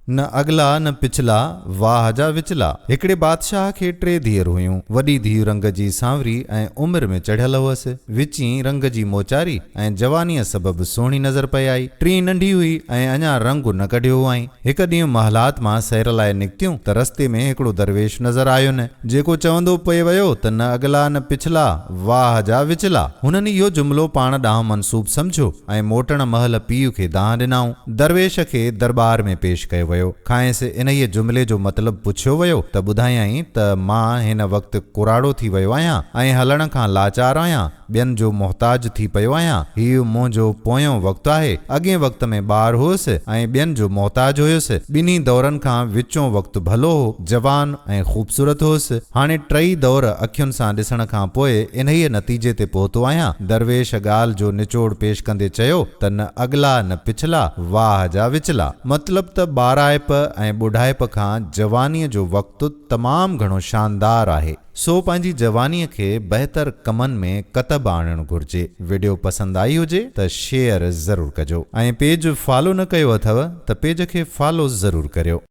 न अगला न पिछला वाह जा विचला। हिकिड़े बादशाह खे 3 धीअरूं हुयूं। वॾी धीउ रंग जी सांवरी ऐं उमिरि में चढ़ियल हुअसि। विची रंग जी मोचारी ऐं जवानीअ सबबि सुहिणी नज़र पई आई। टी नंढी हुई ऐं अञा रंग न कढियो हुआईं। हिकु ॾींहुं महलात मां सैर लाइ निकितियूं त रस्ते में हिकिड़ो दरवेश नज़र आयो न, जेको चवंदो पए वियो त न अगला न पिछला वाह जा विचला। हुननि इहो जुमिलो पाण ॾांहुं मनसूब सम्झो ऐं मोटण महल पीउ खे दांह ॾिनाऊं। दरवेश खे दरबार में पेश कयो वियो। खांइसि इन ई जुमिले जो मतिलबु पुछियो वियो त ॿुधायई त मां हिन वक़्तु कुराड़ो थी वियो आहियां ऐं हलण खां लाचार आहियां, ॿियनि जो मोहताज थी पियो आहियां। हीउ मुंहिंजो पोयों वक़्तु आहे। अॻे वक़्त में ॿार हुयुसि ऐं ॿियनि जो मोहताज हुयुसि। ॿिन्ही दौरनि खां विचों वक़्तु भलो हो, जवान ऐं ख़ूबसूरत हुयुसि। हाणे टई दौर अखियुनि सां ॾिसण खां पोइ इन ई नतीजे ते पहुतो आहियां। दरवेश ॻाल्हि जो निचोड़ पेश कंदे चयो त न अगला न पिछला वाह जा विचला। मतिलबु त ॿाराइप ऐं ॿुढाइप खां जवानीअ जो वक़्तु तमामु घणो शानदार आहे। सो पंहिंजी जवानीअ खे बहितर कमनि में कतब आणणु घुर्जे। वीडियो पसंदि आई हुजे त शेयर ज़रूरु कजो ऐं पेज फॉलो न कयो अथव त पेज खे फॉलो ज़रूरु करियो।